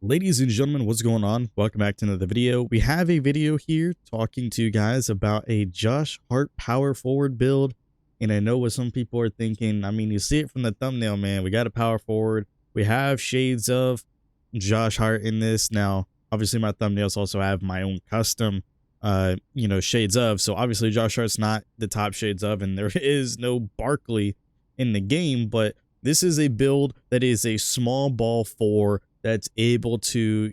Ladies and gentlemen, what's going on? Welcome back to another video. We have a video here talking to you guys about a Josh Hart power forward build. And I know what some people are thinking. I mean, you see it from the thumbnail, man. We got a power forward. We have shades of Josh Hart in this. Now, obviously, my thumbnails also have my own custom, shades of. So obviously, Josh Hart's not the top shades of, and there is no Barkley in the game. But this is a build that is a small ball four that's able to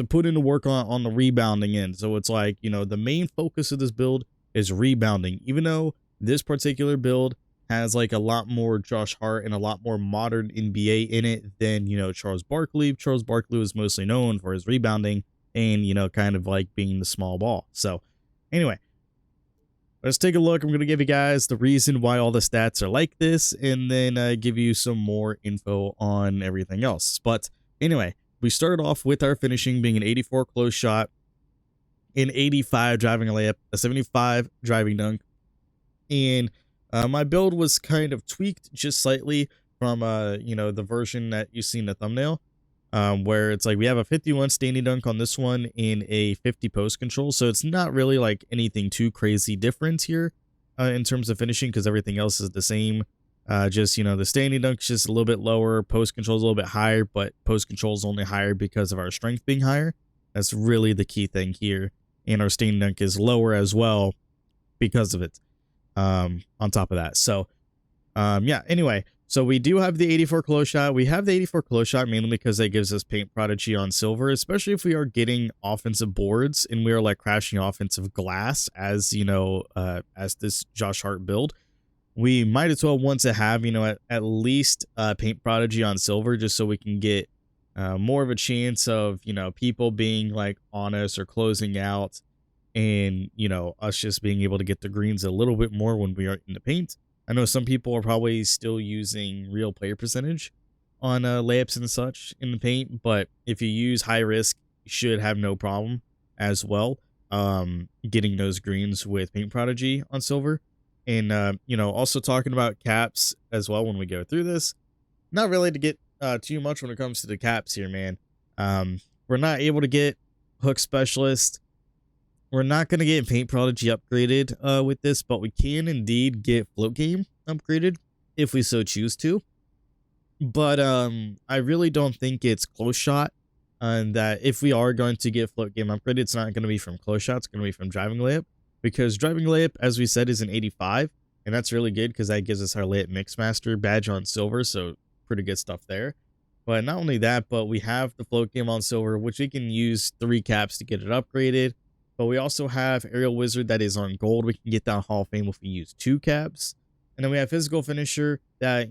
put into work on the rebounding end. So it's like, the main focus of this build is rebounding, even though this particular build has like a lot more Josh Hart and a lot more modern NBA in it than, Charles Barkley. Charles Barkley was mostly known for his rebounding and, kind of like being the small ball. So anyway, let's take a look. I'm going to give you guys the reason why all the stats are like this, and then give you some more info on everything else. But anyway, we started off with our finishing being an 84 close shot, an 85 driving layup, a 75 driving dunk, and my build was kind of tweaked just slightly from the version that you see in the thumbnail, where it's like we have a 51 standing dunk on this one in a 50 post control. So it's not really like anything too crazy different here in terms of finishing, because everything else is the same. Just, the standing dunk's just a little bit lower, post control's a little bit higher, but post control's only higher because of our strength being higher. That's really the key thing here. And our standing dunk is lower as well because of it, on top of that. So, yeah, anyway, so we do have the 84 close shot. We have the 84 close shot mainly because that gives us paint prodigy on silver, especially if we are getting offensive boards and we are like crashing offensive glass as, as this Josh Hart build. We might as well want to have, at least paint prodigy on silver, just so we can get more of a chance of, people being like on us or closing out, and, us just being able to get the greens a little bit more when we are in the paint. I know some people are probably still using real player percentage on layups and such in the paint, but if you use high risk, you should have no problem as well getting those greens with paint prodigy on silver. And, also talking about caps as well when we go through this. Not really to get too much when it comes to the caps here, man. We're not able to get hook specialist. We're not going to get paint prodigy upgraded with this, but we can indeed get float game upgraded if we so choose to. But I really don't think it's close shot. And that if we are going to get float game upgraded, it's not going to be from close shot. It's going to be from driving layup. Because driving layup, as we said, is an 85, and that's really good because that gives us our layup mixmaster badge on silver, so pretty good stuff there. But not only that, but we have the float game on silver, which we can use 3 caps to get it upgraded. But we also have aerial wizard that is on gold. We can get that Hall of Fame if we use 2 caps. And then we have physical finisher that,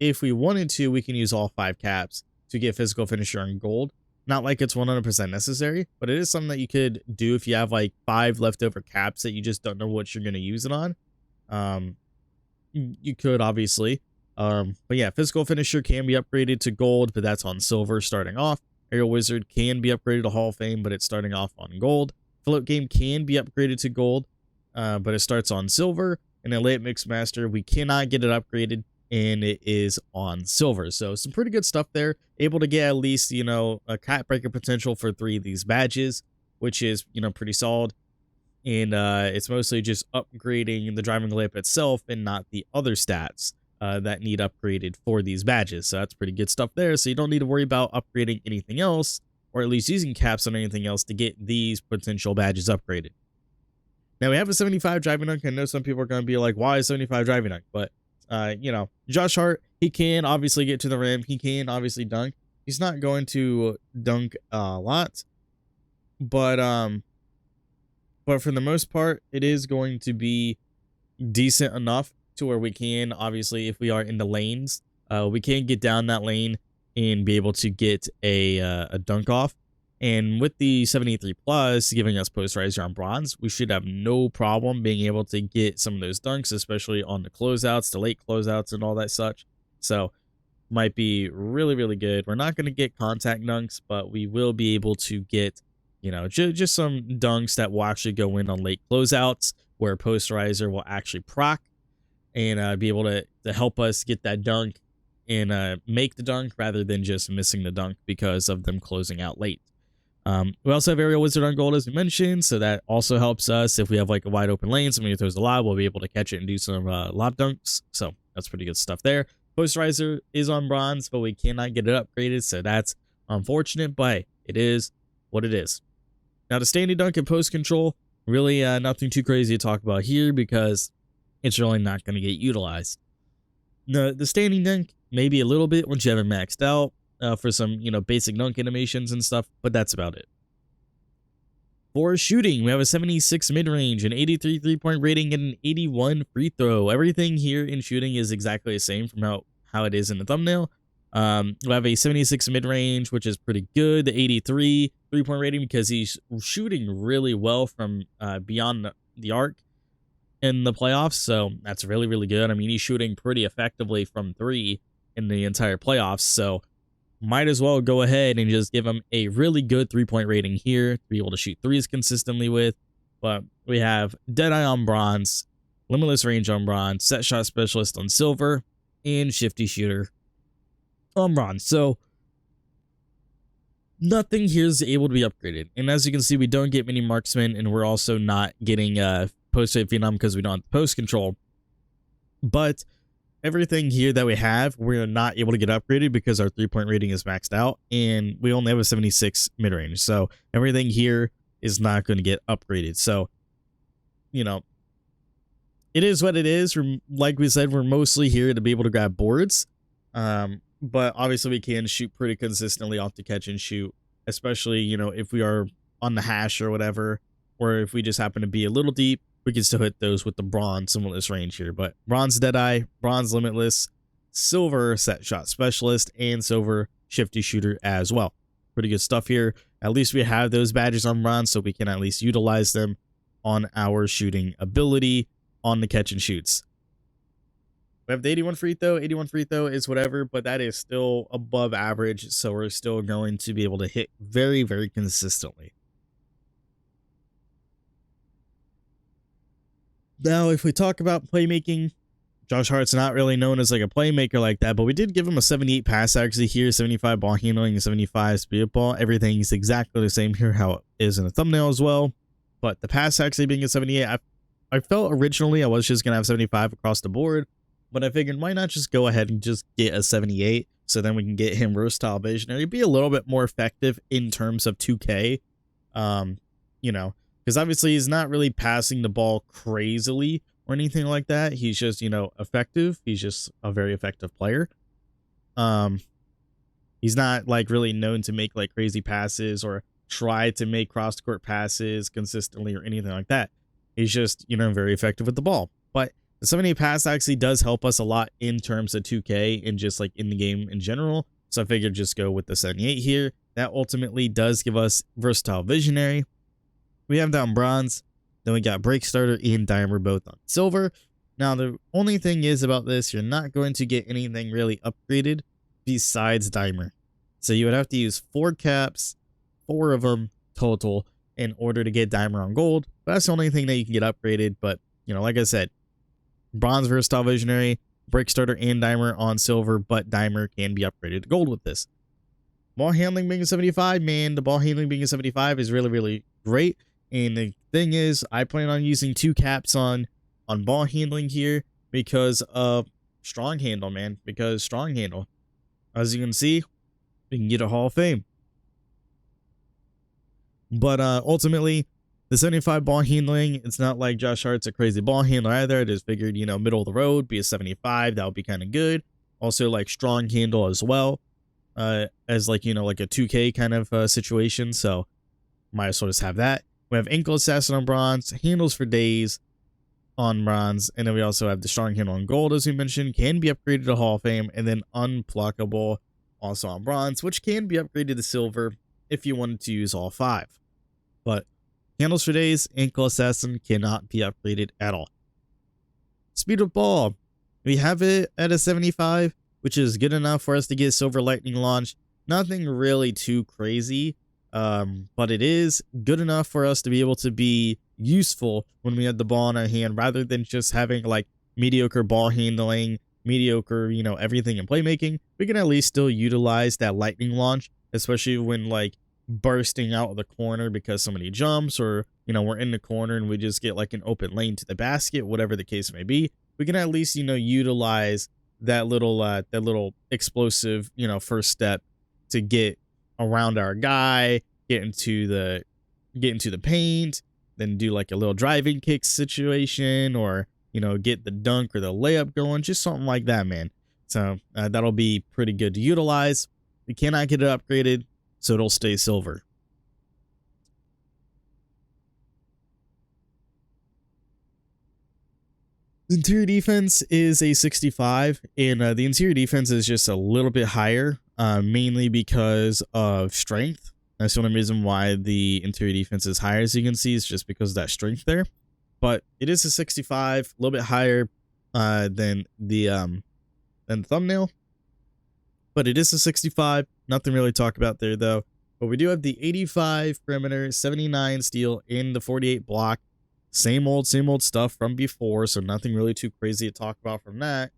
if we wanted to, we can use all 5 caps to get physical finisher on gold. Not like it's 100% necessary, but it is something that you could do if you have like 5 leftover caps that you just don't know what you're going to use it on. You could obviously, but yeah, physical finisher can be upgraded to gold, but that's on silver starting off. Aerial wizard can be upgraded to Hall of Fame, but it's starting off on gold. Float game can be upgraded to gold, but it starts on silver. And then layup mixmaster, we cannot get it upgraded, and it is on silver. So some pretty good stuff there. Able to get at least, a cap breaker potential for 3 of these badges, which is, pretty solid. And it's mostly just upgrading the driving layup itself and not the other stats that need upgraded for these badges. So that's pretty good stuff there. So you don't need to worry about upgrading anything else, or at least using caps on anything else to get these potential badges upgraded. Now we have a 75 driving dunk. I know some people are going to be like, why is 75 driving dunk? But Josh Hart, he can obviously get to the rim. He can obviously dunk. He's not going to dunk a lot, but for the most part, it is going to be decent enough to where we can, obviously, if we are in the lanes, we can get down that lane and be able to get a dunk off. And with the 73 plus giving us posterizer on bronze, we should have no problem being able to get some of those dunks, especially on the closeouts, the late closeouts and all that such. So might be really, really good. We're not going to get contact dunks, but we will be able to get, just some dunks that will actually go in on late closeouts where posterizer will actually proc and be able to help us get that dunk and make the dunk rather than just missing the dunk because of them closing out late. We also have Aerial Wizard on gold, as we mentioned, so that also helps us if we have like a wide open lane. Somebody throws a lob, we'll be able to catch it and do some lob dunks. So that's pretty good stuff there. Posterizer is on bronze, but we cannot get it upgraded, so that's unfortunate, but it is what it is. Now, the standing dunk and post control, really nothing too crazy to talk about here because it's really not going to get utilized. The standing dunk, maybe a little bit once you have it maxed out for some, basic dunk animations and stuff, but that's about it. For shooting, we have a 76 mid-range, an 83 three-point rating, and an 81 free throw. Everything here in shooting is exactly the same from how it is in the thumbnail. We have a 76 mid-range, which is pretty good. The 83 three-point rating because he's shooting really well from beyond the arc in the playoffs, so that's really, really good. I mean, he's shooting pretty effectively from 3 in the entire playoffs, so might as well go ahead and just give him a really good three-point rating here to be able to shoot threes consistently with. But we have Deadeye on bronze, Limitless Range on bronze, Set Shot Specialist on silver, and Shifty Shooter on bronze. So nothing here is able to be upgraded. And as you can see, we don't get many marksmen, and we're also not getting post-hit phenom because we don't have post control. But everything here that we have, we're not able to get upgraded because our three-point rating is maxed out, and we only have a 76 mid-range. So everything here is not going to get upgraded. So, it is what it is. Like we said, we're mostly here to be able to grab boards. But obviously we can shoot pretty consistently off the catch and shoot, especially, if we are on the hash or whatever, or if we just happen to be a little deep, we can still hit those with the bronze Limitless Range here. But bronze Deadeye, bronze Limitless, silver Set Shot Specialist, and silver Shifty Shooter as well. Pretty good stuff here. At least we have those badges on bronze, so we can at least utilize them on our shooting ability on the catch and shoots. We have the 81 free throw. 81 free throw is whatever, but that is still above average, so we're still going to be able to hit very, very consistently. Now, if we talk about playmaking, Josh Hart's not really known as like a playmaker like that, but we did give him a 78 pass accuracy here, 75 ball handling, and 75 speed ball. Everything is exactly the same here, how it is in the thumbnail as well. But the pass accuracy being a 78, I felt originally I was just going to have 75 across the board, but I figured why not just go ahead and just get a 78, so then we can get him versatile visionary, be a little bit more effective in terms of 2K, because obviously he's not really passing the ball crazily or anything like that. He's just, effective. He's just a very effective player. He's not like really known to make like crazy passes or try to make cross court passes consistently or anything like that. He's just, very effective with the ball. But the 78 pass actually does help us a lot in terms of 2K and just like in the game in general. So I figured just go with the 78 here. That ultimately does give us versatile visionary. We have that on bronze. Then we got break starter and dimer both on silver. Now, the only thing is about this, you're not going to get anything really upgraded besides dimer. So you would have to use 4 caps, 4 of them total, in order to get dimer on gold. That's the only thing that you can get upgraded. But, like I said, bronze versatile visionary, break starter and dimer on silver, but dimer can be upgraded to gold with this. Ball handling being a 75, man, the ball handling being a 75 is really, really great. And the thing is, I plan on using 2 caps on ball handling here because of strong handle, man. Because strong handle, as you can see, we can get a Hall of Fame. But ultimately, the 75 ball handling, it's not like Josh Hart's a crazy ball handler either. I just figured, middle of the road, be a 75. That would be kind of good. Also, like strong handle as well, as like, like a 2K kind of situation. So might as well just have that. We have ankle assassin on bronze, handles for days on bronze, and then we also have the strong handle on gold, as we mentioned, can be upgraded to Hall of Fame, and then unpluckable also on bronze, which can be upgraded to silver if you wanted to use all 5. But handles for days, ankle assassin cannot be upgraded at all. Speed of ball, we have it at a 75, which is good enough for us to get silver lightning launch. Nothing really too crazy. But it is good enough for us to be able to be useful when we have the ball in our hand, rather than just having like mediocre ball handling mediocre, everything in playmaking, we can at least still utilize that lightning launch, especially when like bursting out of the corner because somebody jumps, or we're in the corner and we just get like an open lane to the basket, whatever the case may be. We can at least utilize that little explosive first step to get around our guy, get into the paint, then do like a little driving kick situation, or get the dunk or the layup going, just something like that, man. So that'll be pretty good to utilize. We cannot get it upgraded, so it'll stay silver. Interior defense is a 65, and the interior defense is just a little bit higher, mainly because of strength. That's the only reason why the interior defense is higher, as you can see, is just because of that strength there. But it is a 65, a little bit higher than the thumbnail. But it is a 65. Nothing really to talk about there, though. But we do have the 85 perimeter, 79 steal, in the 48 block. Same old stuff from before, so nothing really too crazy to talk about from that.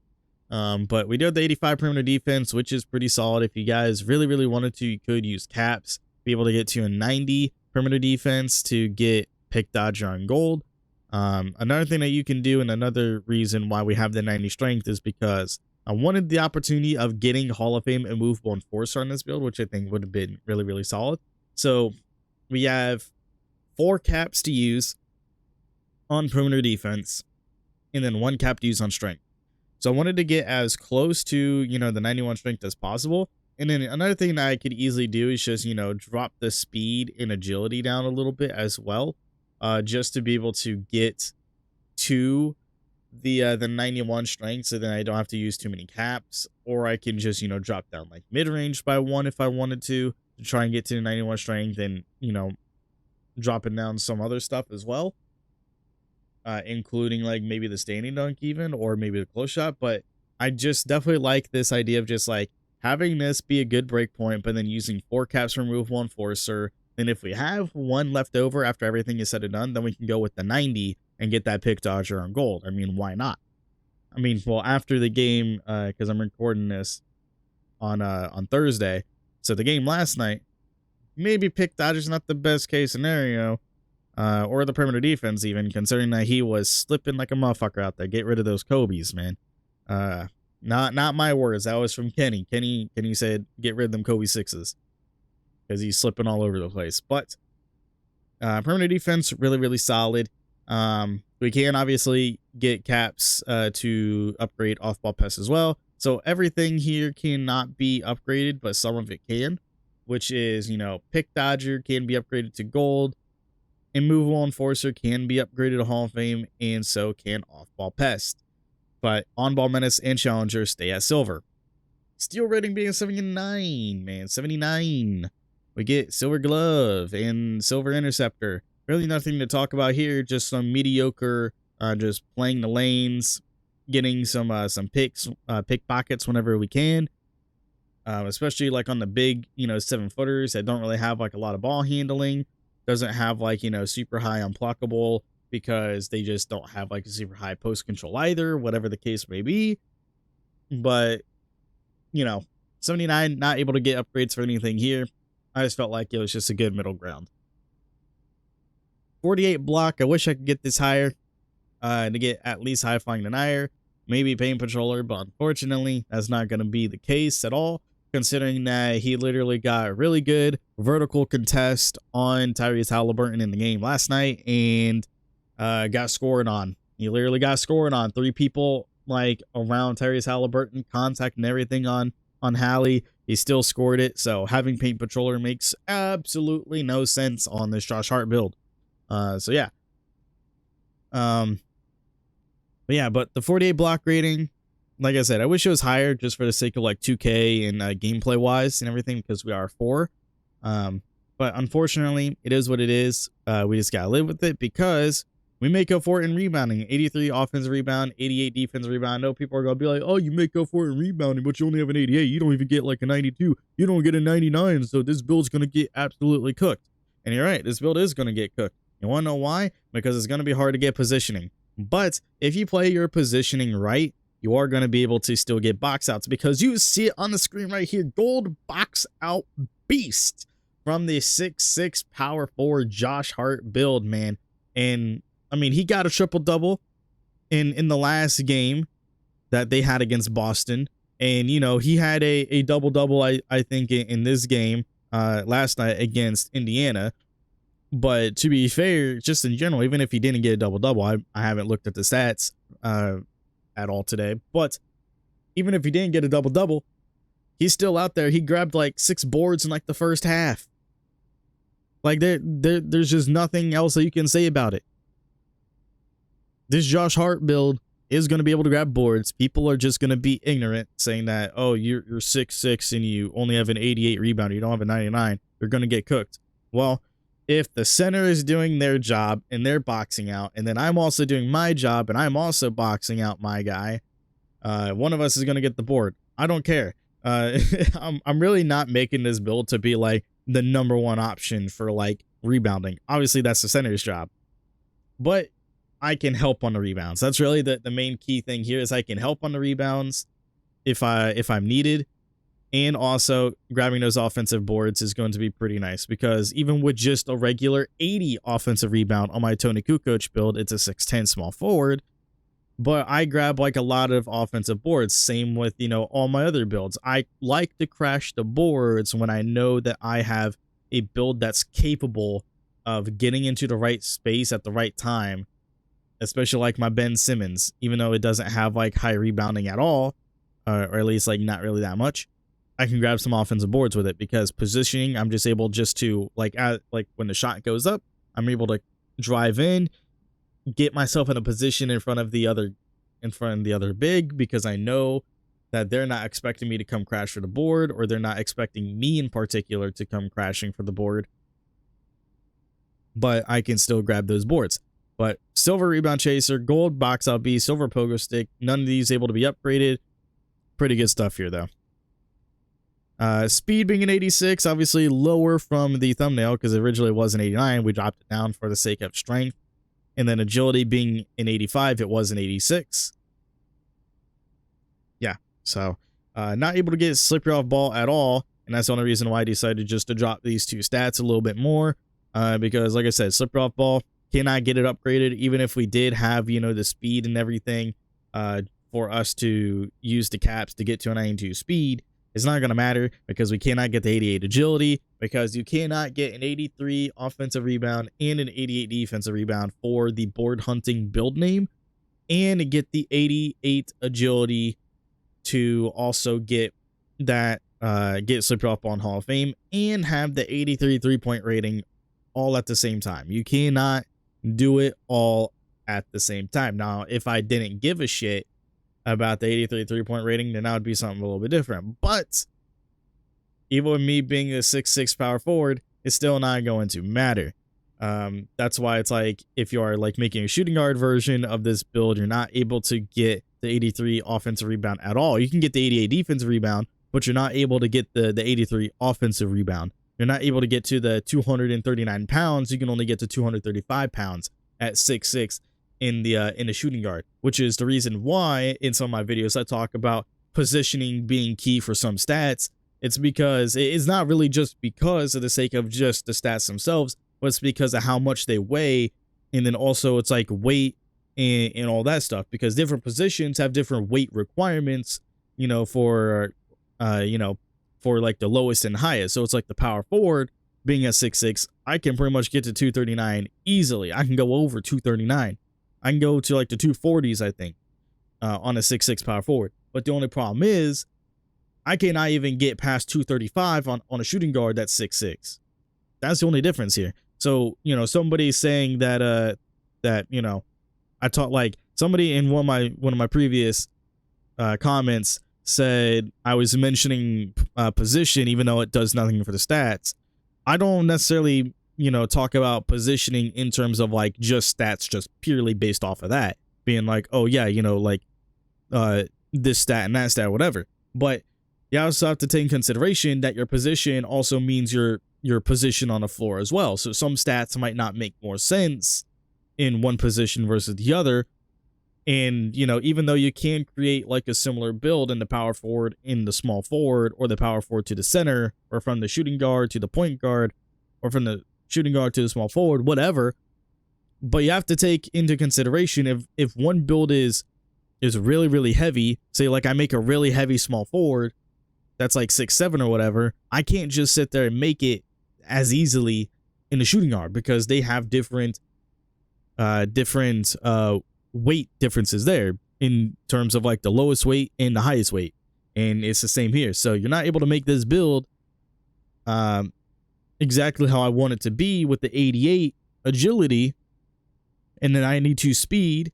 But we do have the 85 perimeter defense, which is pretty solid. If you guys really wanted to, you could use caps, be able to get to a 90 perimeter defense to get pick dodger on gold. Another thing that you can do, and another reason why we have the 90 strength, is because I wanted the opportunity of getting Hall of Fame immovable enforcer on this build, which I think would have been really solid. So we have 4 caps to use on perimeter defense, and then 1 cap to use on strength. So I wanted to get as close to, the 91 strength as possible. And then another thing that I could easily do is just, drop the speed and agility down a little bit as well, just to be able to get to the 91 strength, so then I don't have to use too many caps, or I can just, drop down like mid-range by 1 if I wanted to try and get to the 91 strength, and, dropping down some other stuff as well. Including like maybe the standing dunk even, or maybe the close shot. But I just definitely like this idea of just like having this be a good break point, but then using 4 caps for removable enforcer. And if we have 1 left over after everything is said and done, then we can go with the 90 and get that pick dodger on gold. I mean, why not? I mean, well, after the game, because I'm recording this on Thursday, so the game last night, maybe pick dodger's not the best case scenario. Or the perimeter defense, even, considering that he was slipping like a motherfucker out there. Get rid of those Kobe's, man. Not my words. That was from Kenny. Kenny said, get rid of them Kobe 6s. Because he's slipping all over the place. But perimeter defense, really solid. We can obviously get caps to upgrade off-ball pass as well. So everything here cannot be upgraded, but some of it can. Which is, pick dodger can be upgraded to gold. Immovable enforcer can be upgraded to Hall of Fame, and so can off-ball pest. But on-ball menace and challenger stay at silver. Steal rating being 79, man, 79. We get silver glove and silver interceptor. Really nothing to talk about here, just some mediocre, just playing the lanes, getting some pickpockets whenever we can. Especially like on the big, 7-footers that don't really have like a lot of ball handling. Doesn't have like, super high unblockable, because they just don't have like a super high post control either, whatever the case may be. But, 79, not able to get upgrades for anything here. I just felt like it was just a good middle ground. 48 block, I wish I could get this higher, to get at least high flying denier, maybe paint patroller, but unfortunately that's not going to be the case at all, considering that he literally got a really good vertical contest on Tyrese Halliburton in the game last night, and got scored on. He literally got scored on. 3 people like around Tyrese Halliburton, contact and everything on Hallie. He still scored it. So having paint patroller makes absolutely no sense on this Josh Hart build. So yeah. But the 48 block rating, like I said, I wish it was higher just for the sake of like 2K and gameplay wise and everything, because we are 4. But unfortunately, it is what it is. We just gotta live with it, because we make up for it in rebounding. 83 offensive rebound, 88 defensive rebound. I know people are gonna be like, oh, you make up for it in rebounding, but you only have an 88. You don't even get like a 92. You don't get a 99. So this build's gonna get absolutely cooked. And you're right, this build is gonna get cooked. You wanna know why? Because it's gonna be hard to get positioning. But if you play your positioning right, you are going to be able to still get box outs, because you see it on the screen right here. Gold box out beast from the 6'6" power forward Josh Hart build, man. And I mean, he got a triple-double in the last game that they had against Boston. And, you know, he had a double-double, I think, in this game last night against Indiana. But to be fair, just in general, even if he didn't get a double-double, I haven't looked at the stats at all today. But even if he didn't get a double-double, he's still out there. He grabbed like 6 boards in like the first half. Like there's just nothing else that you can say about it. This Josh Hart build is going to be able to grab boards. People are just going to be ignorant, saying that, oh, you're 6'6" and you only have an 88 rebound, you don't have a 99, you're going to get cooked. Well, if the center is doing their job and they're boxing out, and then I'm also doing my job and I'm also boxing out my guy, one of us is going to get the board. I don't care. I'm really not making this build to be like the #1 option for like rebounding. Obviously, that's the center's job, but I can help on the rebounds. That's really the main key thing here, is I can help on the rebounds if I'm needed. And also grabbing those offensive boards is going to be pretty nice, because even with just a regular 80 offensive rebound on my Tony Kukoc build, it's a 6'10" small forward, but I grab like a lot of offensive boards. Same with, you know, all my other builds. I like to crash the boards when I know that I have a build that's capable of getting into the right space at the right time, especially like my Ben Simmons, even though it doesn't have like high rebounding at all, or at least like not really that much. I can grab some offensive boards with it, because positioning, I'm just able just to like when the shot goes up, I'm able to drive in, get myself in a position in front of the other big, because I know that they're not expecting me to come crash for the board, or they're not expecting me in particular to come crashing for the board, but I can still grab those boards. But silver rebound chaser, gold box out B, silver pogo stick, none of these able to be upgraded. Pretty good stuff here though. Speed being an 86, obviously lower from the thumbnail, because originally it was an 89. We dropped it down for the sake of strength. And then agility being an 85, it was an 86. Yeah, so not able to get slippery off ball at all. And that's the only reason why I decided just to drop these 2 stats a little bit more. Because like I said, slippery off ball, cannot get it upgraded. Even if we did have, you know, the speed and everything for us to use the caps to get to a 92 speed, it's not going to matter, because we cannot get the 88 agility, because you cannot get an 83 offensive rebound and an 88 defensive rebound for the board hunting build name, and get the 88 agility to also get that get slippery off on Hall of Fame, and have the 83 3-point rating all at the same time. You cannot do it all at the same time. Now, if I didn't give a shit about the 83 3-point rating, then that would be something a little bit different. But even with me being a 6'6" power forward, it's still not going to matter. That's why it's like, if you are like making a shooting guard version of this build, you're not able to get the 83 offensive rebound at all. You can get the 88 defensive rebound, but you're not able to get the 83 offensive rebound. You're not able to get to the 239 pounds. You can only get to 235 pounds at 6'6" in the shooting guard, which is the reason why in some of my videos I talk about positioning being key for some stats. It's because it's not really just because of the sake of just the stats themselves, but it's because of how much they weigh, and then also it's like weight and all that stuff, because different positions have different weight requirements, you know, for like the lowest and highest. So it's like the power forward being at 6'6", I can pretty much get to 239 easily. I can go over 239. I can go to like the 240s, I think, on a 6'6" power forward. But the only problem is I cannot even get past 235 on a shooting guard that's 6'6". That's the only difference here. So, you know, somebody's saying that you know, I taught, like, somebody in one of my previous comments said I was mentioning position, even though it does nothing for the stats. I don't necessarily, you know, talk about positioning in terms of like just stats, just purely based off of that being like, oh yeah, you know, like this stat and that stat, whatever. But you also have to take in consideration that your position also means your position on the floor as well. So some stats might not make more sense in one position versus the other, And, you know, even though you can create like a similar build in the power forward in the small forward, or the power forward to the center, or from the shooting guard to the point guard, or from the shooting guard to the small forward, whatever. But you have to take into consideration if one build is really, really heavy, say like I make a really heavy small forward that's like 6'7" or whatever, I can't just sit there and make it as easily in the shooting guard, because they have different weight differences there in terms of like the lowest weight and the highest weight. And it's the same here. So you're not able to make this build exactly how I want it to be with the 88 agility and the 92 speed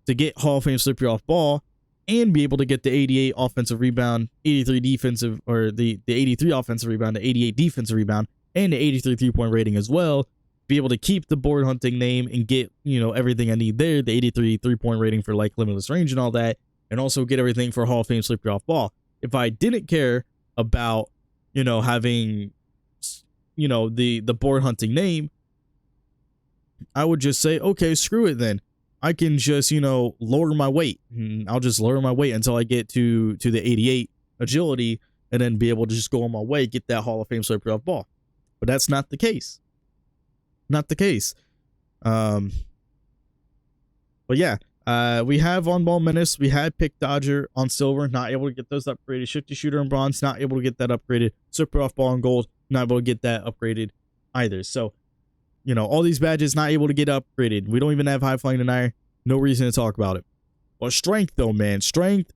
to get Hall of Fame slippery off ball and be able to get the 88 offensive rebound, 83 defensive, or the 83 offensive rebound, the 88 defensive rebound, and the 83 3-point rating as well. Be able to keep the board hunting name and get, you know, everything I need there, the 83 3-point rating for like limitless range and all that, and also get everything for Hall of Fame slippery off ball. If I didn't care about, you know, having, you know, the board hunting name, I would just say, okay, screw it then. I can just, you know, lower my weight. I'll just lower my weight until I get to the 88 agility, and then be able to just go on my way, get that Hall of Fame slippery off ball. But that's not the case. Not the case. But yeah, we have on ball menace. We had pick dodger on silver, not able to get those upgraded. Shifty shooter on bronze, not able to get that upgraded. Super off ball on gold, not able to get that upgraded either. So, you know, all these badges not able to get upgraded. We don't even have high flying denier. No reason to talk about it. But strength though, man, strength,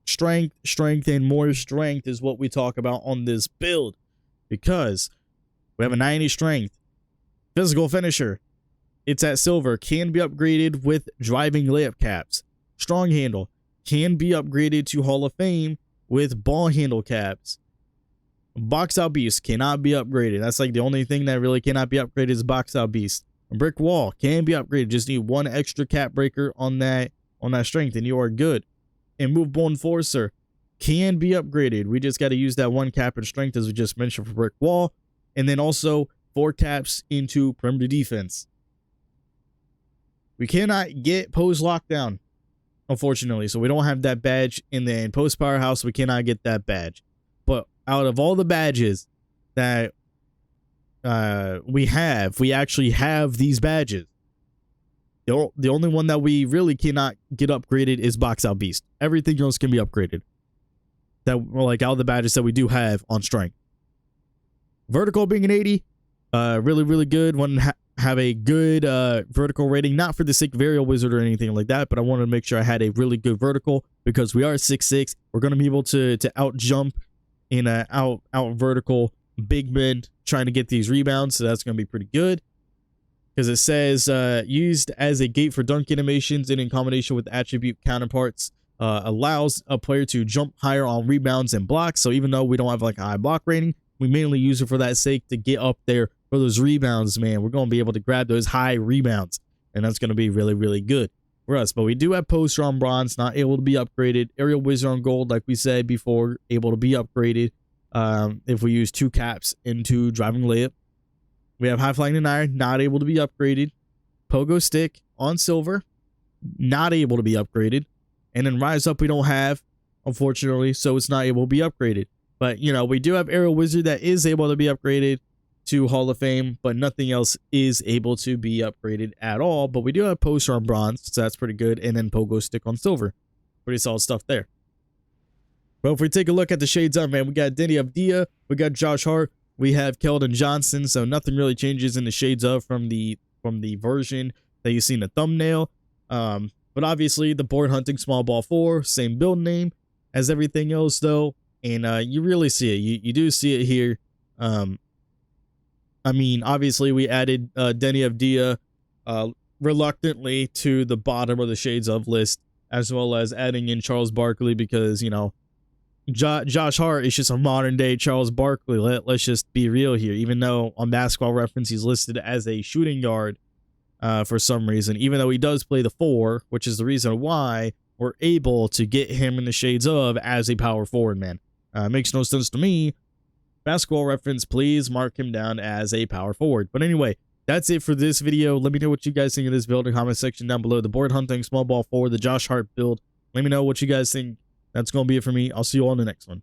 and more strength is what we talk about on this build, because we have a 90 strength. Physical finisher, it's at silver, can be upgraded with driving layup caps. Strong handle can be upgraded to Hall of Fame with ball handle caps. Box out beast cannot be upgraded. That's like the only thing that really cannot be upgraded is box out beast. A brick wall can be upgraded. Just need one extra cap breaker on that strength and you are good. And movable enforcer can be upgraded. We just got to use that one cap and strength as we just mentioned for brick wall. And then also 4 caps into perimeter defense. We cannot get post lockdown, unfortunately, so we don't have that badge. And then post powerhouse, we cannot get that badge. But out of all the badges that we actually have these badges. The only one that we really cannot get upgraded is box out beast. Everything else can be upgraded. That, like, out of the badges that we do have on strength. Vertical being an 80. Really, really good. Want to have a good vertical rating, not for the sake of aerial wizard or anything like that, but I wanted to make sure I had a really good vertical, because we are 6'6". We're going to be able to out jump in a out vertical big men trying to get these rebounds, so that's going to be pretty good. Because it says used as a gate for dunk animations and in combination with attribute counterparts, allows a player to jump higher on rebounds and blocks. So even though we don't have like a high block rating, we mainly use it for that sake to get up there for those rebounds, man. We're going to be able to grab those high rebounds, and that's going to be really, really good for us. But we do have poster on bronze, not able to be upgraded. Aerial wizard on gold, like we said before, able to be upgraded if we use 2 caps into driving layup. We have high flying denier, not able to be upgraded. Pogo stick on silver, not able to be upgraded. And then rise up we don't have, unfortunately, so it's not able to be upgraded. But, you know, we do have aerial wizard that is able to be upgraded to Hall of Fame, but nothing else is able to be upgraded at all. But we do have poster on bronze, so that's pretty good. And then pogo stick on silver. Pretty solid stuff there. Well, if we take a look at the shades up, man, we got Denny Avdia, we got Josh Hart, we have Keldon Johnson, so nothing really changes in the shades up from the version that you see in the thumbnail. But obviously the board hunting small ball 4, same build name as everything else though, and you really see it. You do see it here. I mean, obviously we added Denny Avdia reluctantly to the bottom of the shades of list, as well as adding in Charles Barkley, because, you know, Josh Hart is just a modern day Charles Barkley. Let's just be real here. Even though on Basketball Reference he's listed as a shooting guard for some reason, even though he does play the 4, which is the reason why we're able to get him in the shades of as a power forward, man. Makes no sense to me. Basketball Reference, please mark him down as a power forward. But anyway, that's it for this video. Let me know what you guys think of this build in the comment section down below. The board hunting, small ball forward, the Josh Hart build. Let me know what you guys think. That's going to be it for me. I'll see you all in the next one.